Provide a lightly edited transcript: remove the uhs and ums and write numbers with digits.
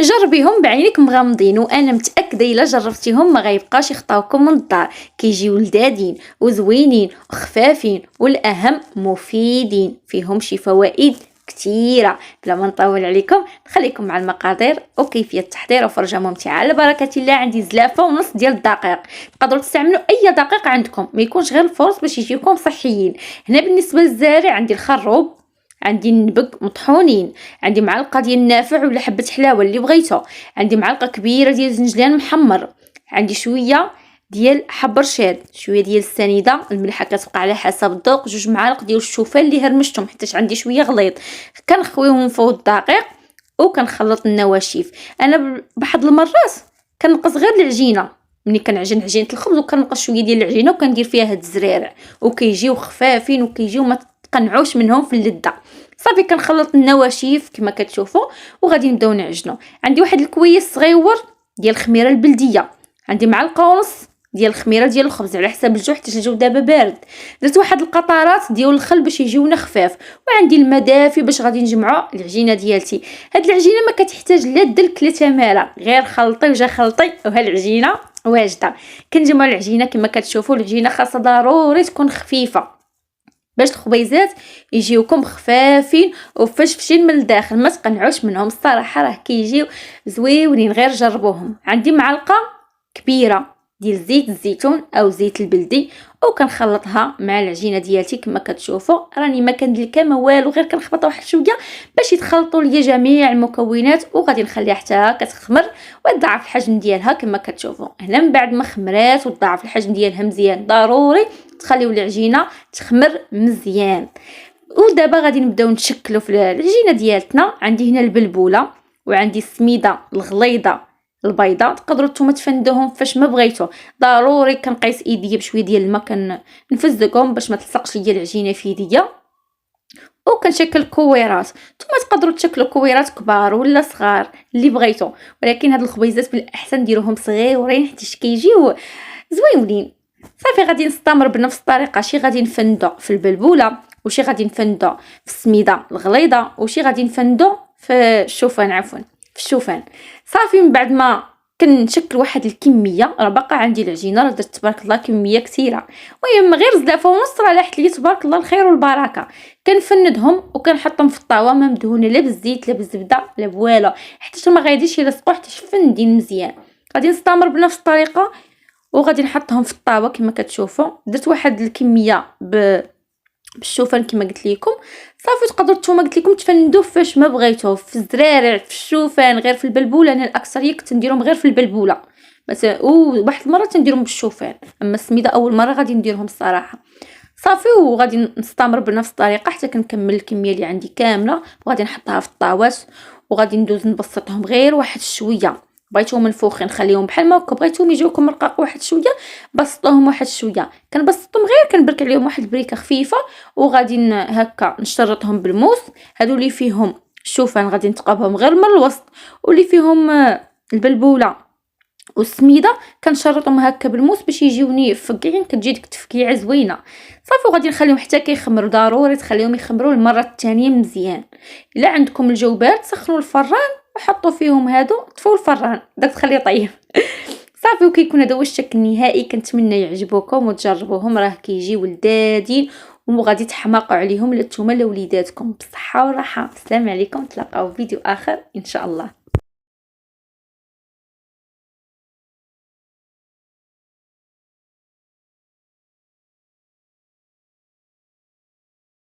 جربيهم بعينك مغمضين وانا متاكده الا جربتيهم ما غيبقاش يخطاوكم من الدار. كيجيو لذاذين وزوينين وخفافين والاهم مفيدين، فيهم شي فوائد كثيره. بلا ما نطول عليكم نخليكم مع المقادير وكيفيه التحضير وفرجه ممتعه. على بركه الله عندي زلافه ونص ديال الدقيق، تقدروا تستعملوا اي دقيق عندكم ما يكونش غير الفرص باش يجيكم صحيين. هنا بالنسبه للزارع عندي الخروب، عندي النبق مطحونين، عندي معلقه ديال النافع ولا حبه حلاوه اللي بغيتو، عندي معلقه كبيره ديال الزنجلان محمر، عندي شويه ديال حب رشاد، شويه ديال السنيده، الملحه كتبقى على حسب الذوق، 2 معالق ديال الشوفان اللي هرمشتهم حيت عندي شويه غليظ. كنخويهم فوق الدقيق وكنخلط النواشف. انا بحد المرات كنقص غير العجينه، ملي كنعجن عجينه الخبز وكنقص شويه ديال العجينه وكندير فيها هاد الزرارع وكيجيو خفافين وكيجيو ما تقنعوش منهم في اللذه. صافي كنخلط النواشف كما كتشوفوا وغادي نبداو نعجنوا. عندي واحد الكويس صغيور ديال الخميره البلديه، عندي معلقه ونص ديال الخميره ديال الخبز على حساب الجو حيت الجو دابا بارد. درت واحد القطرات ديال الخل باش يجيونا خفاف، وعندي الماء دافي باش غادي نجمعوا العجينه ديالتي. هاد العجينه ما كتحتاج لا دلك لا تماره، غير خلطي وجا خلطي وها العجينه واجده. كنجمعوا العجينه كما كتشوفوا، العجينه خاصها ضروري تكون خفيفه باش الخبيزات يجيوكم خفافين وفشفشين من الداخل، ما تقنعوش منهم. الصراحه راه كيجيو زويونين، غير جربوهم. عندي معلقه كبيره ديال زيت الزيتون او زيت البلدي وكنخلطها مع العجينه ديالتي كما كتشوفوا. راني ما كندلكها ما والو، غير كنخبطها واحد شويه باش يتخلطوا ليا جميع المكونات، وغادي نخليها حتى كتخمر وتضاعف الحجم ديالها كما كتشوفوا. هنا من بعد ما خمرات وتضاعف الحجم ديالها مزيان ضروري تخليو العجينه تخمر مزيان. ودابا غادي نبداو نشكلوا في العجينه ديالتنا. عندي هنا البلبوله وعندي السميده الغليظه البيضاء، تقدروا نتوما تفندوهم فاش ما بغيتو. ضروري كنقيس ايديا بشويه ديال الماء كنفزقهم باش ما تلصقش ليا العجينه في ايديا، وكنشكل كويرات. نتوما تقدروا تشكلوا كويرات كبار ولا صغار اللي بغيتو، ولكن هاد الخبيزات بالاحسن ديروهم صغيورين حيت كيجيو زوينين. صافي غادي نستمر بنفس الطريقه، شي غادي نفندو في البلبوله وشي غادي نفندو في السميده الغليظه وشي غادي نفندو في الشوفان، عفوا في الشوفان. صافي من بعد ما كنشكل واحد الكميه، راه باقا عندي العجينه، راه درت تبارك الله كميه كثيره، المهم غير زلافه ونص راه لاحت لي تبارك الله الخير والبركه. كنفندهم وكنحطهم في الطاوه ما مدهونه لا بالزيت لا بالزبده لا بوالو، حتى ما غاديش يلصقوا حتى فندين مزيان. غادي نستمر بنفس الطريقه وغادي نحطهم في الطاوه كما كتشوفوا. درت واحد الكميه بالشوفان كما قلت لكم. صافي تقدروا نتوما قلت لكم تفندوا فاش ما بغيتو، في الزرارع في الشوفان غير في البلبوله. انا الاكثريه كنت نديرهم غير في البلبوله مثلا، وواحد المره تنديرهم بالشوفان، اما السميده اول مره غادي نديرهم الصراحه. صافي وغادي نستمر بنفس الطريقه حتى كنكمل الكميه اللي عندي كامله، وغادي نحطها في الطاوات وغادي ندوز نبسطهم غير واحد شويه. بغيتوهم منفوخين خليهم بحال ما هكا، بغيتوهم يجيوكم رقاق واحد شويه بسطوهم واحد شويه. كنبسطهم غير كنبرك عليهم واحد البريكه خفيفه وغادي هكا نشرطهم بالموس. هادو اللي فيهم الشوفان غادي نتقابهم غير من الوسط، واللي فيهم البلبوله والسميده كنشرطهم هكا بالموس باش يجيوني فقيعين، كتجي ديك التفقيعه زوينه. صافي وغادي نخليهم حتى كيخمروا، ضروري تخليهم يخمروا المره الثانيه مزيان. الا عندكم الجو بارد سخنوا الفران وحطوا فيهم هادو، طفوا الفران داك تخليه طيب. صافي وكيكون هذا هو الشكل النهائي. كنتمنى يعجبوكم وتجربوهم، راه كيجيو لذاذين وغادي تحماقوا عليهم لا نتوما لا وليداتكم. بالصحه والراحه، السلام عليكم، تلاقاو في فيديو اخر ان شاء الله.